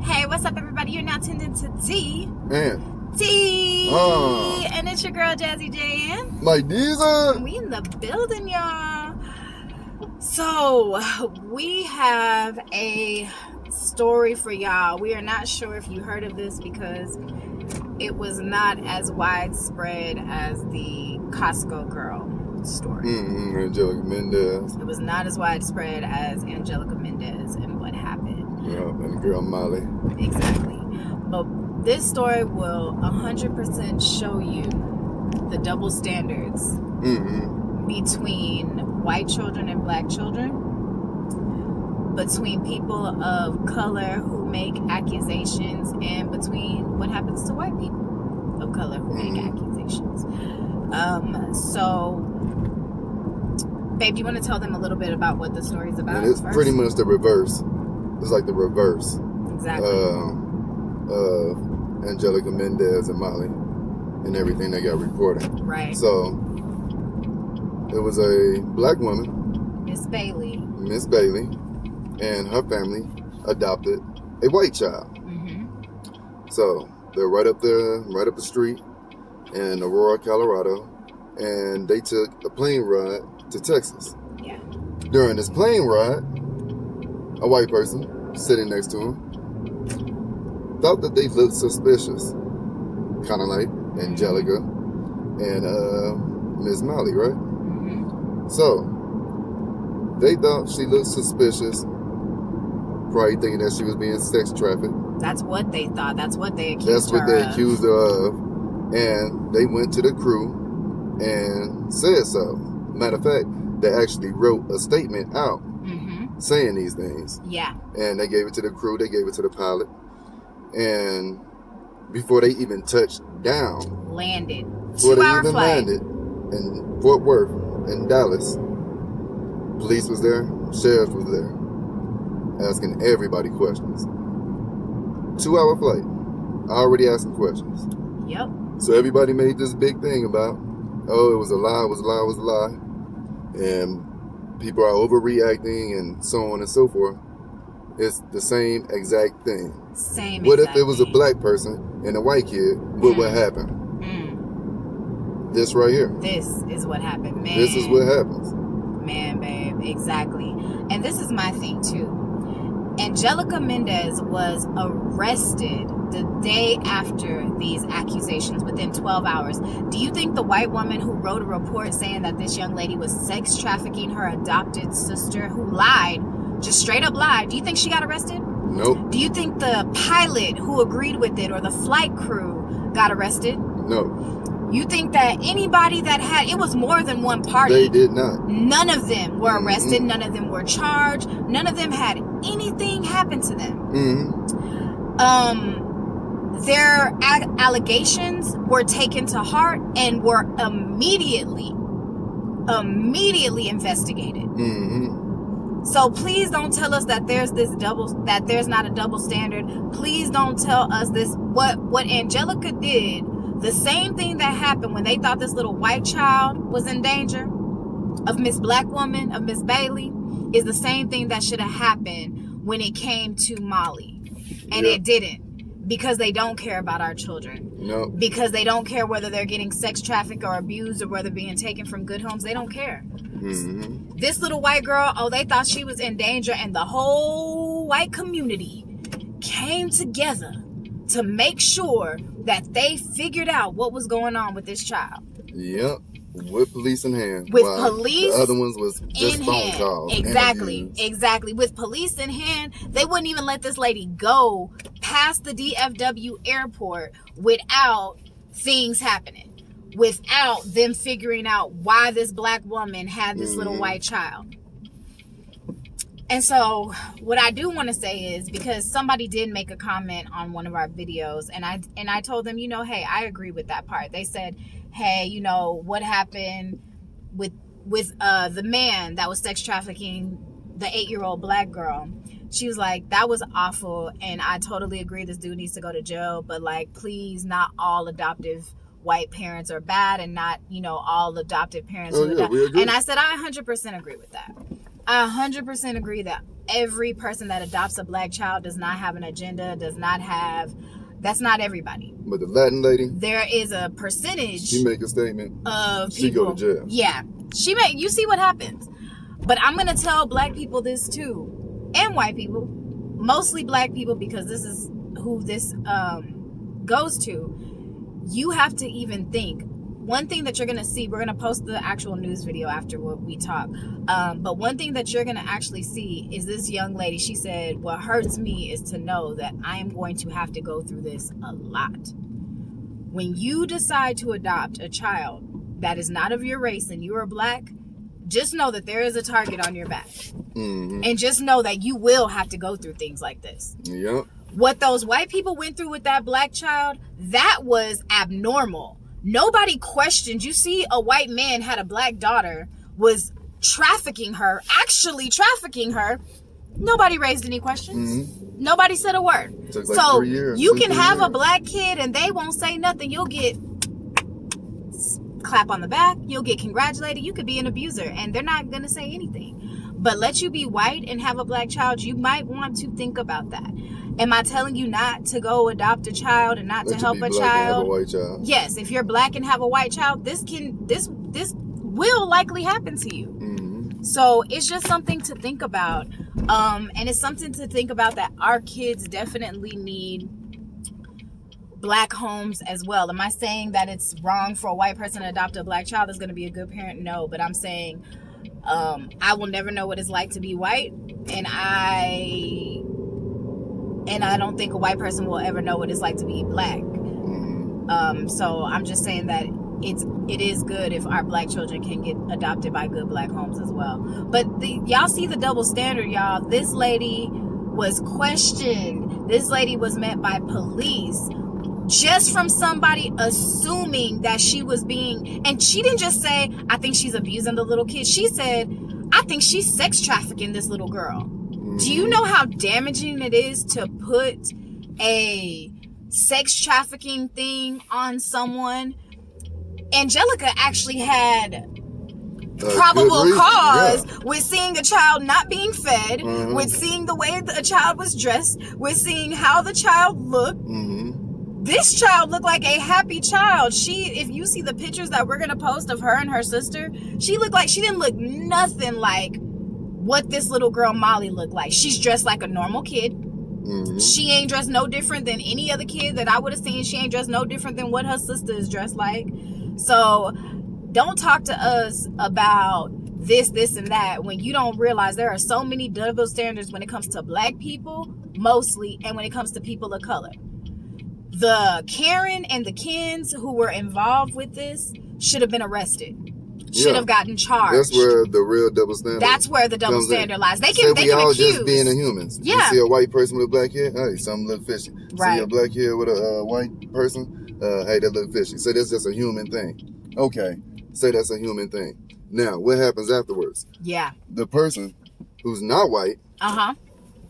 Hey, what's up, everybody? You're now tuned into T. And And it's your girl, Jazzy Jan. my Diesel. We in the building, y'all. So, we have a story for y'all. We are not sure if you heard of this because it was not as widespread as the Costco girl story. Angelicamendez. It was not as widespread as Angelicamendez and what happened. Yeah, and the girl Molly. Exactly. But this story will 100% show you the double standards between white children and black children, between people of color who make accusations, and between what happens to white people of color who make accusations. So, babe, do you want to tell them a little bit about what the story's about? And it's first? pretty much the reverse. It's like the reverse. Exactly. Angelicamendez and Molly and everything that got reported. Right. So it was a black woman, Miss Bailey, and her family adopted a white child. So they're right up there, right up the street in Aurora, Colorado, and they took a plane ride to Texas. Yeah. During this plane ride, a white person sitting next to him thought that they looked suspicious, kind of like Angelica and Miss Molly, right? So they thought she looked suspicious, probably thinking that she was being sex trafficked. That's what they thought. That's what they accused That's what her they of. accused her of. And they went to the crew and said so. Matter of fact, they actually wrote a statement out saying these things. Yeah. And they gave it to the crew, they gave it to the pilot. And before they even touched down, Landed. before 2 they hour even flight. landed in Fort Worth and Dallas, police was there, sheriff was there, asking everybody questions. 2 hour flight, already asking questions. Yep. So everybody made this big thing about, oh, it was a lie, it was a lie, it was a lie. And people are overreacting and so on and so forth. It's the same exact thing. Same What exact if it was a thing. black person and a white kid? What would happen? This right here. This is what happened, man. This is what happens. Man, babe, exactly. And this is my thing too. Angelicamendez was arrested the day after these accusations, within 12 hours. Do you think the white woman who wrote a report saying that this young lady was sex trafficking her adopted sister, who lied, just straight up lied, do you think she got arrested? Nope. Do you think the pilot who agreed with it or the flight crew got arrested? No. You think that anybody that had, it was more than one party. They did not. None of them were arrested. None of them were charged. None of them had anything happen to them. Their allegations were taken to heart and were immediately investigated. So please don't tell us that there's not a double standard. Please don't tell us this. What Angelica did, the same thing that happened when they thought this little white child was in danger of Miss Black Woman, of Miss Bailey, is the same thing that should have happened when it came to Molly. And it didn't. Because they don't care about our children. No. Because they don't care whether they're getting sex trafficked or abused or whether being taken from good homes. They don't care. This little white girl, they thought she was in danger, and the whole white community came together to make sure that they figured out what was going on with this child. Yep. With police in hand. With police the other ones was just in phone hand. calls. Exactly. With police in hand, they wouldn't even let this lady go past the DFW airport without things happening. Without them figuring out why this black woman had this little white child. And so what I do want to say is, because somebody did make a comment on one of our videos, and I told them, hey, I agree with that part. They said, hey, what happened with the man that was sex trafficking the 8-year-old black girl? She was like, that was awful, and I totally agree this dude needs to go to jail, but like, please, not all adoptive white parents are bad, and not, all adopted parents. We agree. And I said, I 100% agree with that. I 100% agree every person that adopts a black child does not have an agenda, that's not everybody. But the Latin lady, there is a percentage. She make a statement of she people, go to jail. Yeah, you see what happens. But I'm gonna tell black people this too, and white people, mostly black people, because this is who this goes to. You have to even think. One thing that you're gonna see, we're gonna post the actual news video after what we talk. But one thing that you're gonna actually see is this young lady. She said, "What hurts me is to know that I am going to have to go through this a lot." When you decide to adopt a child that is not of your race and you are black, just know that there is a target on your back. Mm-hmm. And just know that you will have to go through things like this. Yep. What those white people went through with that black child, that was abnormal. Nobody questioned. You see, a white man had a black daughter, was actually trafficking her. Nobody raised any questions. Mm-hmm. Nobody said a word. Took like so 3 years, you can have a black kid and they won't say nothing. You'll get clap on the back. You'll get congratulated. You could be an abuser and they're not going to say anything. But let you be white and have a black child, you might want to think about that. Am I telling you not to go adopt a child and not to help a child? Have a white child? Yes, if you're black and have a white child, this will likely happen to you. Mm-hmm. So it's just something to think about. And it's something to think about that our kids definitely need black homes as well. Am I saying that it's wrong for a white person to adopt a black child that's going to be a good parent? No, but I'm saying I will never know what it's like to be white, and I don't think a white person will ever know what it's like to be black. So I'm just saying that it is good if our black children can get adopted by good black homes as well. But y'all see the double standard, y'all. This lady was questioned. This lady was met by police just from somebody assuming that she was being, and she didn't just say, "I think she's abusing the little kid." She said, "I think she's sex trafficking this little girl." Do you know how damaging it is to put a sex trafficking thing on someone? Angelica actually had probable cause with seeing a child not being fed, with seeing the way a child was dressed, with seeing how the child looked. This child looked like a happy child. If you see the pictures that we're going to post of her and her sister, she didn't look nothing like what this little girl Molly looked like. She's dressed like a normal kid. She ain't dressed no different than any other kid that I would have seen. She ain't dressed no different than what her sister is dressed like. So don't talk to us about this and that when you don't realize there are so many double standards when it comes to black people, mostly, and when it comes to people of color. The Karen and the Kens who were involved with this should have been arrested. Should have gotten charged. That's where the real double standard. That's where the double standard lies. They can all accuse. Just being a humans. Yeah. You see a white person with a black hair, hey, something look fishy. Right. See a black hair with a white person, hey, that look fishy. So that's just a human thing. Okay, say that's a human thing. Now, what happens afterwards? Yeah. The person who's not white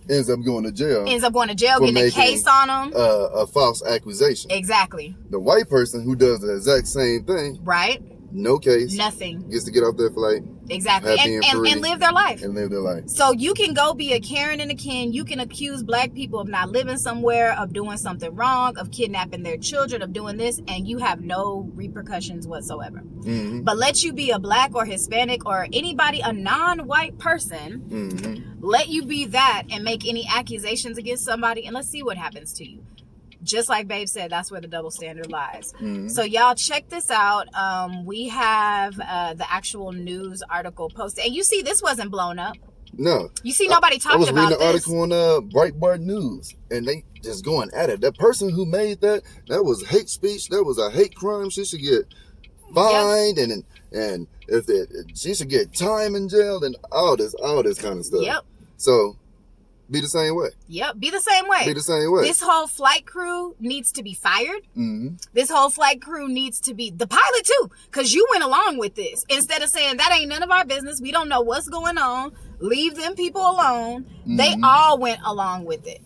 ends up going to jail. Getting a case on them. A false accusation. Exactly. The white person who does the exact same thing. Right. No case. Nothing. Gets to get off that flight. Exactly. And live their life. And live their life. So you can go be a Karen and a Ken. You can accuse black people of not living somewhere, of doing something wrong, of kidnapping their children, of doing this, and you have no repercussions whatsoever. But let you be a black or Hispanic or anybody, a non-white person, let you be that and make any accusations against somebody, and let's see what happens to you. Just like Babe said, that's where the double standard lies. So y'all check this out. We have the actual news article posted. And you see, this wasn't blown up. No. You see, nobody talked about this. I was reading an article on Breitbart News, and they just going at it. That person who made that was hate speech. That was a hate crime. She should get fined, and she should get time in jail, and all this kind of stuff. Yep. So be the same way. Yep, be the same way. Be the same way. This whole flight crew needs to be fired. This whole flight crew needs to be, the pilot too, because you went along with this. Instead of saying, that ain't none of our business, we don't know what's going on, leave them people alone. They all went along with it.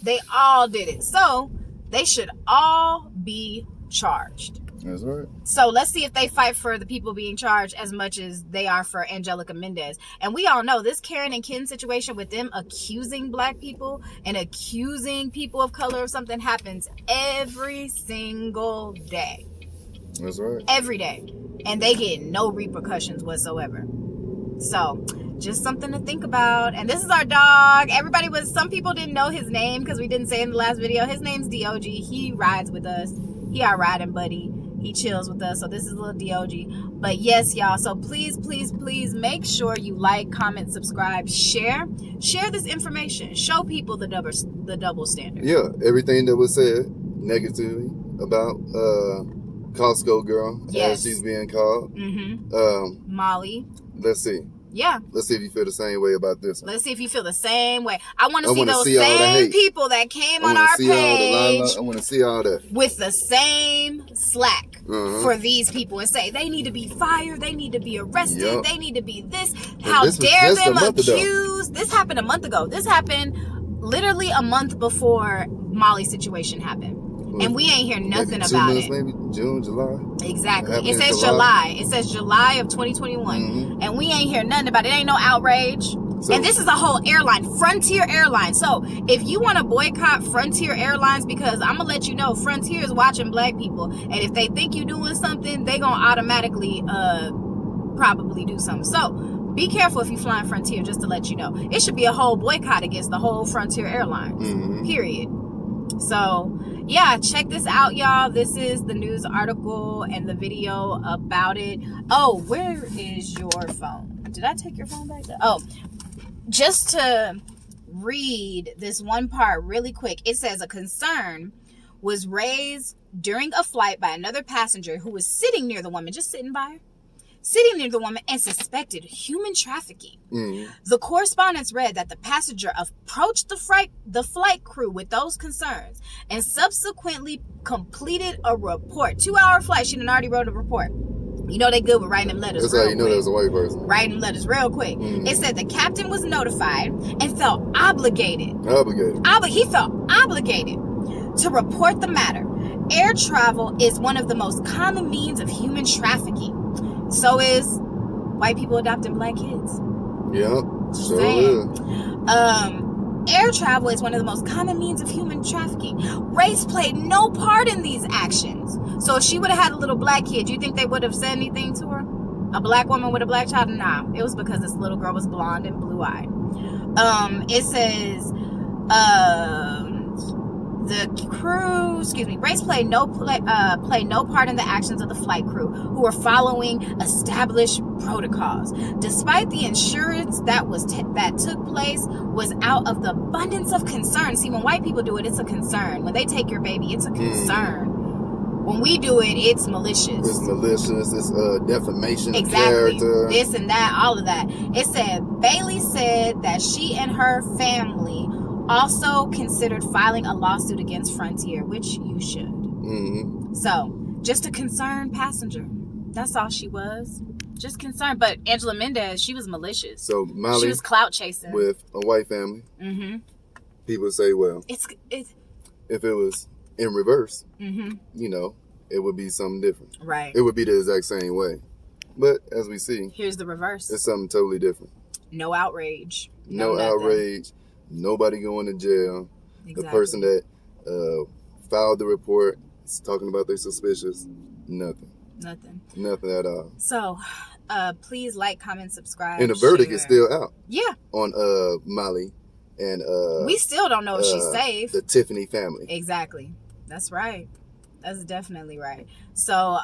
They all did it. So they should all be charged. That's right. So let's see if they fight for the people being charged as much as they are for Angelicamendez. And we all know this Karen and Ken situation with them accusing black people and accusing people of color of something happens every single day. That's right. Every day. And they get no repercussions whatsoever. So just something to think about. And this is our dog. Some people didn't know his name because we didn't say in the last video. His name's DOG. He rides with us. He our riding buddy. He chills with us. So this is little DOG. But yes, y'all. So please, please, please make sure you like, comment, subscribe, share. Share this information. Show people the double standard. Yeah, everything that was said negatively about Costco girl, as she's being called. Molly. Let's see. Yeah. Let's see if you feel the same way about this one. Let's see if you feel the same way. I want to see those all the same hate. people that came on our page. I want to see all that. With the same slack for these people and say they need to be fired, they need to be arrested, they need to be this. How dare them accuse? This happened a month ago. This happened literally a month before Molly's situation happened. And we ain't hear nothing about it. Maybe June, July. Exactly. It says July. It says July of 2021. And we ain't hear nothing about it. It ain't no outrage. So, and this is a whole airline, Frontier Airlines. So if you want to boycott Frontier Airlines, because I'm going to let you know, Frontier is watching black people. And if they think you doing something, they going to automatically probably do something. So be careful if you flying Frontier, just to let you know. It should be a whole boycott against the whole Frontier Airlines, period. So yeah, check this out, y'all. This is the news article and the video about it. Oh, where is your phone? Did I take your phone back there? Oh, just to read this one part really quick. It says a concern was raised during a flight by another passenger who was sitting near the woman, just sitting by her. Sitting near the woman and suspected human trafficking. The correspondence read that the passenger approached the flight crew with those concerns and subsequently completed a report. 2-hour flight. She done already wrote a report. You know they good with writing them letters. That's how you know there's a white person. Writing letters real quick. It said the captain was notified and felt obligated. He felt obligated to report the matter. Air travel is one of the most common means of human trafficking. So is white people adopting black kids. Yep, sure is. Air travel is one of the most common means of human trafficking. Race played no part in these actions. So if she would have had a little black kid, you think they would have said anything to her? A black woman with a black child? Nah, it was because this little girl was blonde and blue-eyed. It says, the crew, race played no part in the actions of the flight crew, who were following established protocols. Despite the insurance that took place was out of the abundance of concern. See, when white people do it, it's a concern. When they take your baby, it's a concern. When we do it, it's malicious. It's malicious. It's defamation of character. This and that, all of that. It said Bailey said that she and her family also considered filing a lawsuit against Frontier, which you should. So, just a concerned passenger. That's all she was. Just concerned. But Angelicamendez, she was malicious. So, Molly, she was clout chasing. With a white family. People say, well, it's if it was in reverse, you know, it would be something different. Right. It would be the exact same way. But, as we see, here's the reverse. It's something totally different. No outrage. No outrage. Nobody going to jail. Exactly. The person that filed the report is talking about their suspicious. Nothing at all. So, please like, comment, subscribe. And the verdict is still out. Yeah. On Molly and we still don't know if she's safe. The Tiffany family. Exactly. That's right. That's definitely right. So,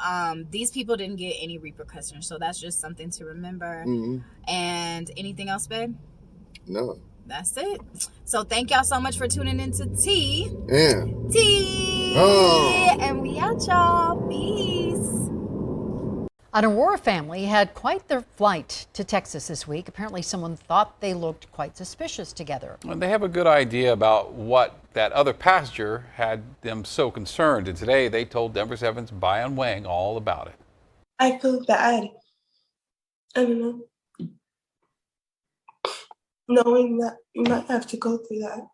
these people didn't get any repercussions. So that's just something to remember. And anything else, babe? No. That's it. So thank y'all so much for tuning into Tea. Yeah. Tea. And we out, y'all. Peace. An Aurora family had quite their flight to Texas this week. Apparently someone thought they looked quite suspicious together. Well, they have a good idea about what that other passenger had them so concerned. And today they told Denver 7's Bayan Wang all about it. I feel bad. I don't know. Knowing that you might have to go through that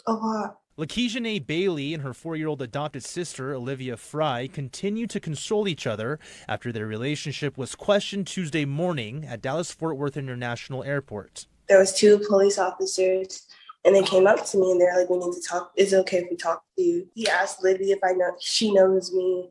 a lot. Lakeisha Bailey and her 4-year-old adopted sister, Olivia Fry, continue to console each other after their relationship was questioned Tuesday morning at Dallas-Fort Worth International Airport. There was 2 police officers, and they came up to me and they're like, "We need to talk. Is it okay if we talk to you?" He asked Libby if she knows me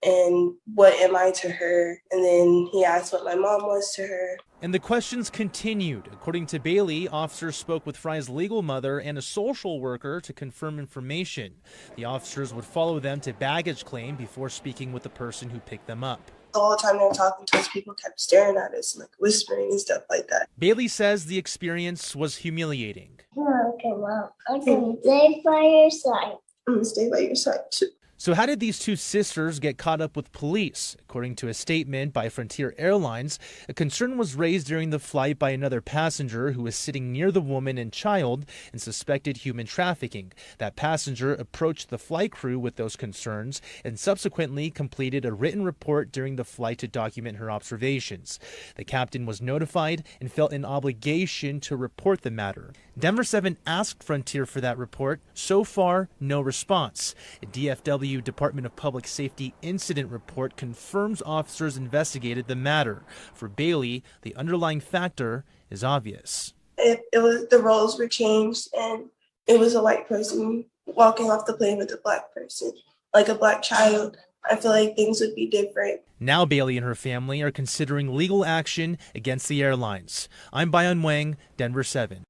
and what am I to her. And then he asked what my mom was to her. And the questions continued. According to Bailey, officers spoke with Fry's legal mother and a social worker to confirm information. The officers would follow them to baggage claim before speaking with the person who picked them up. The whole time they were talking to us, people kept staring at us and like whispering and stuff like that. Bailey says the experience was humiliating. Okay, well, I'm going to stay by your side. I'm going to stay by your side too. So how did these 2 sisters get caught up with police? According to a statement by Frontier Airlines, a concern was raised during the flight by another passenger who was sitting near the woman and child and suspected human trafficking. That passenger approached the flight crew with those concerns and subsequently completed a written report during the flight to document her observations. The captain was notified and felt an obligation to report the matter. Denver 7 asked Frontier for that report. So far, no response. A DFW Department of Public Safety incident report confirms officers investigated the matter. For Bailey, the underlying factor is obvious. It was the roles were changed, and it was a white person walking off the plane with a black person, like a black child. I feel like things would be different. Now Bailey and her family are considering legal action against the airlines. I'm Bayan Wang, Denver 7.